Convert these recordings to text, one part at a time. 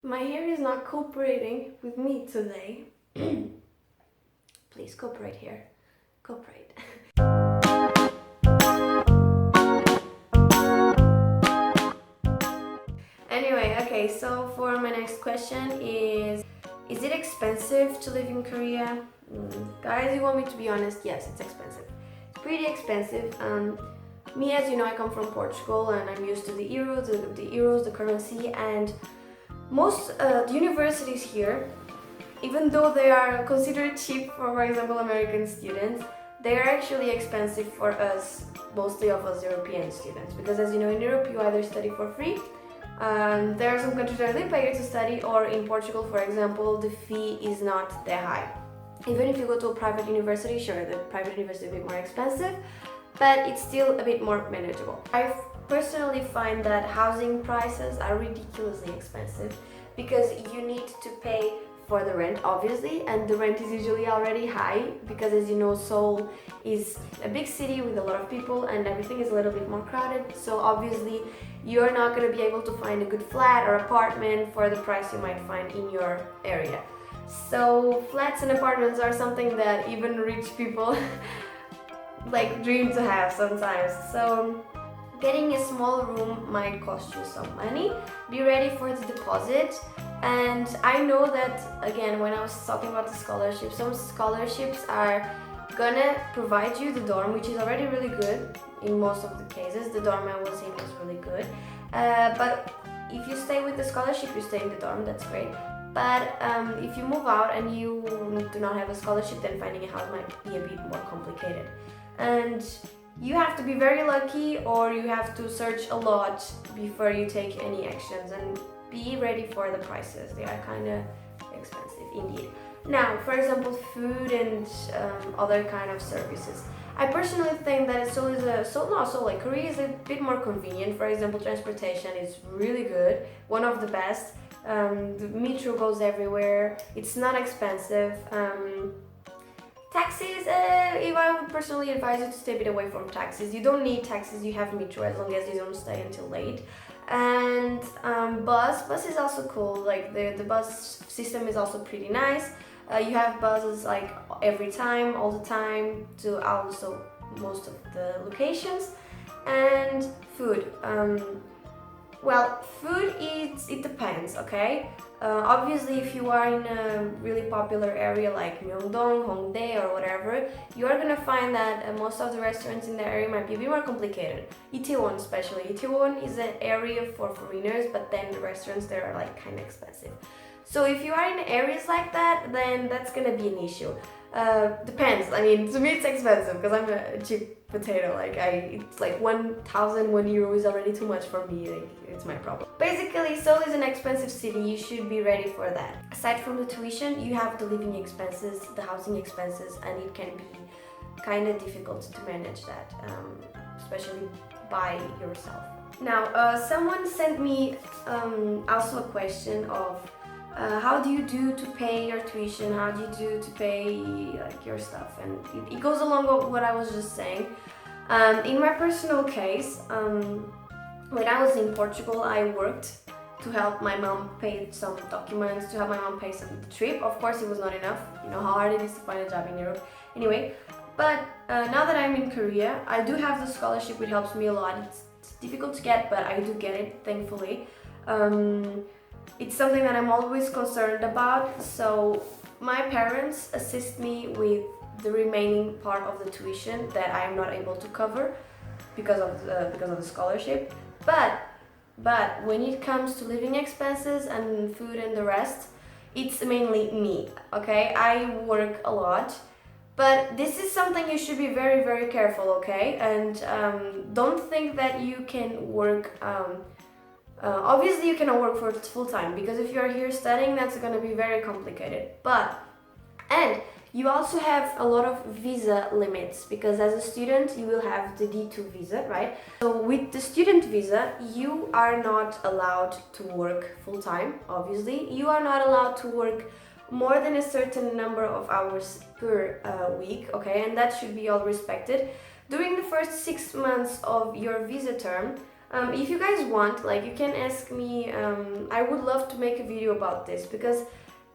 My hair is not cooperating with me today. Please cooperate here. Cooperate. Anyway, okay, so for my next question is it expensive to live in Korea? Guys, you want me to be honest? Yes, it's expensive. It's pretty expensive. Me, as you know, I come from Portugal and I'm used to the euros, the currency, and most universities here, even though they are considered cheap for example, American students, they are actually expensive for us, mostly of us European students. Because as you know, in Europe, you either study for free. There are some countries that they pay you to study, or in Portugal, for example, the fee is not that high. Even if you go to a private university, sure, the private university is a bit more expensive, but it's still a bit more manageable. I personally find that housing prices are ridiculously expensive because you need to pay for the rent, obviously, and the rent is usually already high because, as you know, Seoul is a big city with a lot of people and everything is a little bit more crowded, so obviously you're not going to be able to find a good flat or apartment for the price you might find in your area. So flats and apartments are something that even rich people like dream to have sometimes. So getting a small room might cost you some money. Be ready for the deposit. And I know that, again, when I was talking about the scholarship, some scholarships are gonna provide you the dorm, which is already really good in most of the cases. The dorm I was in was really good. But if you stay with the scholarship, you stay in the dorm, that's great. But if you move out and you do not have a scholarship, then finding a house might be a bit more complicated. And you have to be very lucky, or you have to search a lot before you take any actions, and be ready for the prices. They are kind of expensive indeed. Now, for example, food and other kind of services. I personally think that Korea is a bit more convenient. For example, transportation is really good, one of the best. The metro goes everywhere. It's not expensive. Taxis, if I would personally advise you to stay a bit away from taxis. You don't need taxis, you have metro as long as you don't stay until late. And bus is also cool. Like the bus system is also pretty nice. You have buses like every time, all the time, to also most of the locations. And food. Well, food it depends, okay? Obviously, if you are in a really popular area like Myeongdong, Hongdae, or whatever, you are gonna find that most of the restaurants in the area might be a bit more complicated. Itaewon especially. Itaewon is an area for foreigners, but then the restaurants there are like kind of expensive. So if you are in areas like that, then that's gonna be an issue. Depends. I mean, to me it's expensive because I'm a cheap potato. It's like 1,000 euro is already too much for me. Like, it's my problem. Basically, Seoul is an expensive city. You should be ready for that. Aside from the tuition, you have the living expenses, the housing expenses, and it can be kind of difficult to manage that, especially by yourself. Now, someone sent me also a question of how do you do to pay your tuition? How do you do to pay like your stuff? And it goes along with what I was just saying. In my personal case, when I was in Portugal, I worked to help my mom pay some documents, to help my mom pay some trip. Of course, it was not enough. You know how hard it is to find a job in Europe. Anyway, but now that I'm in Korea, I do have the scholarship, which helps me a lot. It's difficult to get, but I do get it, thankfully. It's something that I'm always concerned about, so my parents assist me with the remaining part of the tuition that I am not able to cover because of the scholarship. But when it comes to living expenses and food and the rest, it's mainly me, okay? I work a lot, but this is something you should be very, very careful, okay? And don't think that you can work obviously you cannot work for full time, because if you are here studying, that's going to be very complicated. And you also have a lot of visa limits, because as a student you will have the D2 visa, right? So with the student visa, you are not allowed to work full time, obviously. You are not allowed to work more than a certain number of hours per week, okay? And that should be all respected. During the first 6 months of your visa term, If you guys want, like, you can ask me. I would love to make a video about this because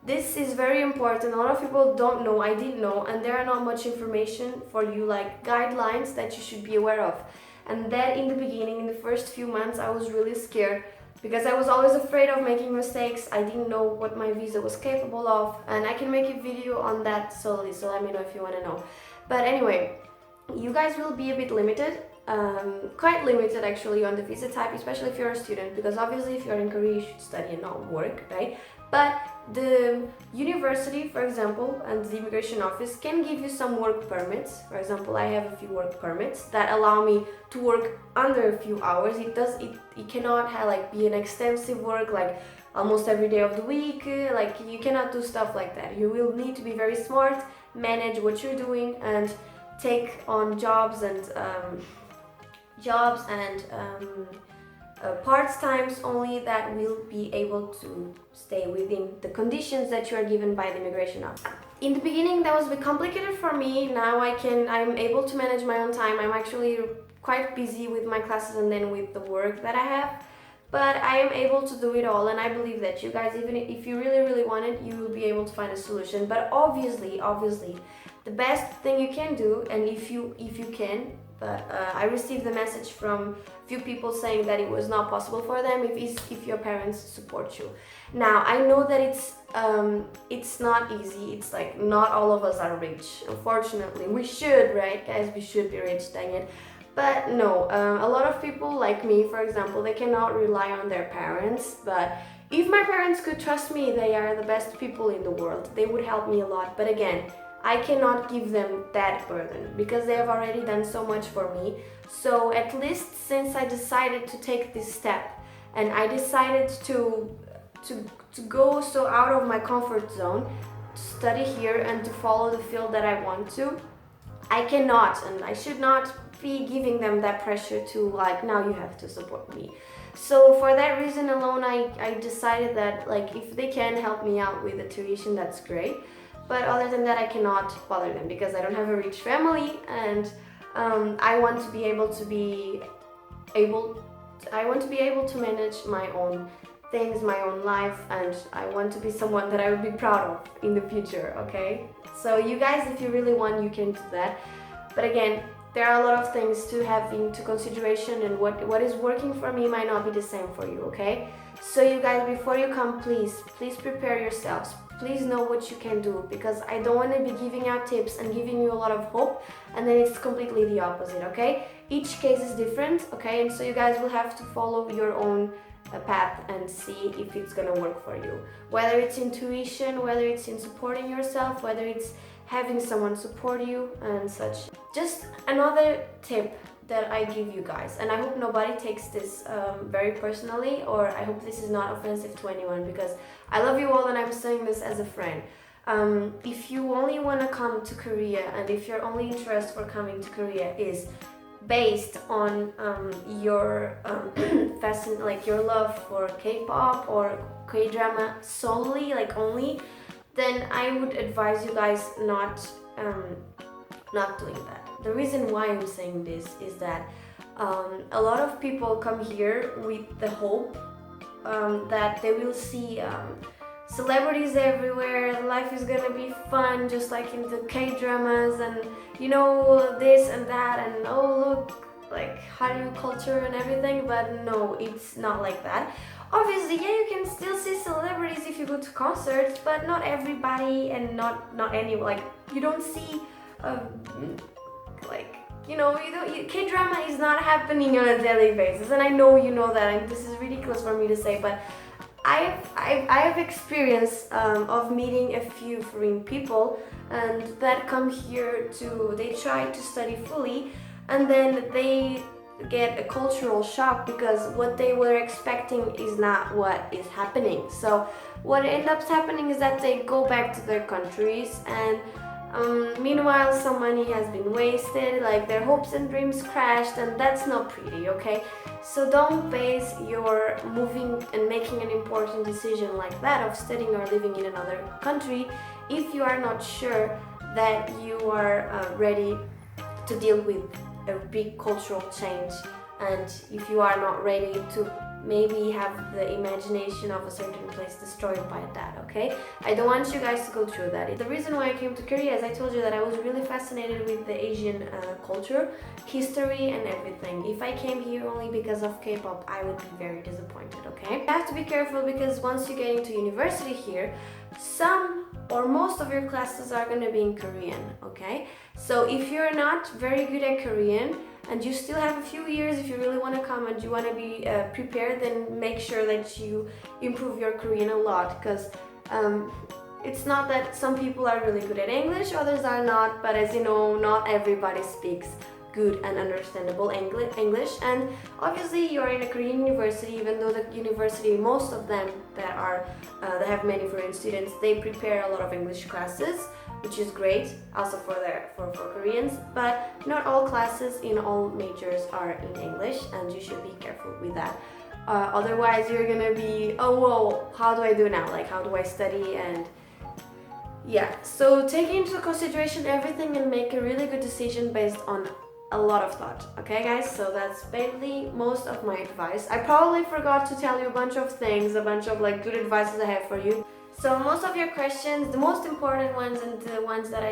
this is very important. A lot of people don't know, I didn't know, and there are not much information for you, like guidelines that you should be aware of. And that in the beginning, in the first few months, I was really scared because I was always afraid of making mistakes. I didn't know what my visa was capable of, and I can make a video on that solely, so let me know if you want to know. But anyway, you guys will be a bit limited, quite limited actually on the visa type, especially if you're a student, because obviously if you're in Korea you should study and not work, right? But the university, for example, and the immigration office can give you some work permits. For example, I have a few work permits that allow me to work under a few hours. It cannot have like be an extensive work like almost every day of the week. Like you cannot do stuff like that. You will need to be very smart, manage what you're doing, and take on jobs and part-times only that will be able to stay within the conditions that you are given by the immigration office. In the beginning that was a bit complicated for me. Now I'm able to manage my own time. I'm actually quite busy with my classes and then with the work that I have, but I am able to do it all, and I believe that you guys, even if you really want it, you will be able to find a solution. But obviously the best thing you can do, and if you can, but I received a message from a few people saying that it was not possible for them if your parents support you. Now I know that it's not easy. It's like not all of us are rich. Unfortunately, we should, right, guys? We should be rich, dang it. But no, a lot of people like me, for example, they cannot rely on their parents. But if my parents could trust me, they are the best people in the world. They would help me a lot. But again, I cannot give them that burden because they have already done so much for me. So at least since I decided to take this step and I decided to go so out of my comfort zone, to study here and to follow the field that I want to, I cannot and I should not be giving them that pressure to like, now you have to support me. So for that reason alone, I decided that like if they can help me out with the tuition, that's great. But other than that, I cannot bother them because I don't have a rich family, and I want to be able to manage my own things, my own life, and I want to be someone that I would be proud of in the future, okay? So you guys, if you really want, you can do that. But again, there are a lot of things to have into consideration, and what is working for me might not be the same for you, okay? So you guys, before you come, please prepare yourselves. Please know what you can do, because I don't want to be giving out tips and giving you a lot of hope and then it's completely the opposite, okay? Each case is different, okay? And so you guys will have to follow your own path and see if it's gonna work for you. Whether it's intuition, whether it's in supporting yourself, whether it's having someone support you and such. Just another tip that I give you guys, and I hope nobody takes this very personally, or I hope this is not offensive to anyone, because I love you all and I'm saying this as a friend. If you only want to come to Korea, and if your only interest for coming to Korea is based on your like your love for K-pop or K-drama solely, like only, then I would advise you guys not doing that. The reason why I'm saying this is that a lot of people come here with the hope that they will see celebrities everywhere, life is gonna be fun just like in the K-dramas, and you know, this and that, and oh look, like Hallyu culture and everything. But no, it's not like that. Obviously, yeah, you can still see celebrities if you go to concerts, but not everybody, and not any, like you don't see like, you know, K-drama is not happening on a daily basis, and I know you know that, and this is ridiculous for me to say, but I have experience of meeting a few foreign people, and that come here they try to study fully, and then they get a cultural shock because what they were expecting is not what is happening. So what ends up happening is that they go back to their countries, and meanwhile some money has been wasted, like their hopes and dreams crashed, and that's not pretty, okay? So don't base your moving and making an important decision like that of studying or living in another country if you are not sure that you are ready to deal with a big cultural change and if you are not ready to maybe have the imagination of a certain place destroyed by that, okay? I don't want you guys to go through that. The reason why I came to Korea, as I told you, that I was really fascinated with the Asian culture, history and everything. If I came here only because of K-pop, I would be very disappointed, okay? You have to be careful because once you get into university here, some or most of your classes are going to be in Korean, okay? So if you're not very good at Korean, and you still have a few years, if you really want to come and you want to be prepared, then make sure that you improve your Korean a lot, because it's not that some people are really good at English, others are not, but as you know, not everybody speaks good and understandable English. And obviously you are in a Korean university, even though the university, most of them that have many foreign students, they prepare a lot of English classes, which is great also for Koreans, but not all classes in all majors are in English, and you should be careful with that. Otherwise you're gonna be, oh whoa, how do I do now, like how do I study? And yeah, so take into consideration everything and make a really good decision based on a lot of thought, okay guys? So that's basically most of my advice. I probably forgot to tell you a bunch of things, a bunch of like good advices I have for you. So most of your questions, the most important ones and the ones that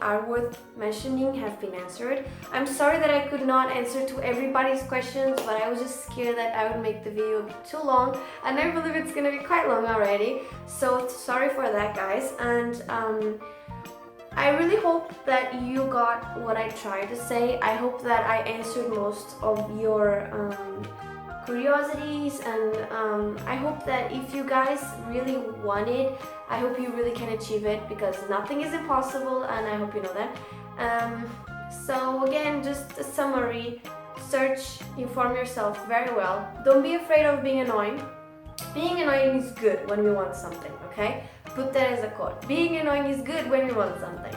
are worth mentioning, have been answered. I'm sorry that I could not answer to everybody's questions, but I was just scared that I would make the video a bit too long, and I believe it's gonna be quite long already. So sorry for that, guys. And I really hope that you got what I tried to say. I hope that I answered most of your curiosities, and I hope that if you guys really want it, I hope you really can achieve it, because nothing is impossible, and I hope you know that. So again, just a summary: search, inform yourself very well. Don't be afraid of being annoying. Being annoying is good when we want something, okay? Put that as a quote. Being annoying is good when we want something.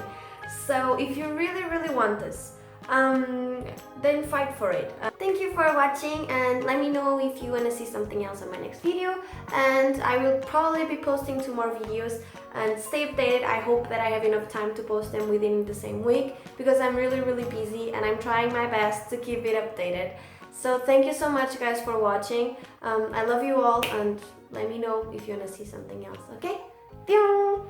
So if you really, really want this, then fight for it. Thank you for watching, and let me know if you want to see something else in my next video, and I will probably be posting 2 more videos, and stay updated. I hope that I have enough time to post them within the same week, because I'm really busy and I'm trying my best to keep it updated. So thank you so much guys for watching. I love you all, and let me know if you want to see something else, okay? Pyong!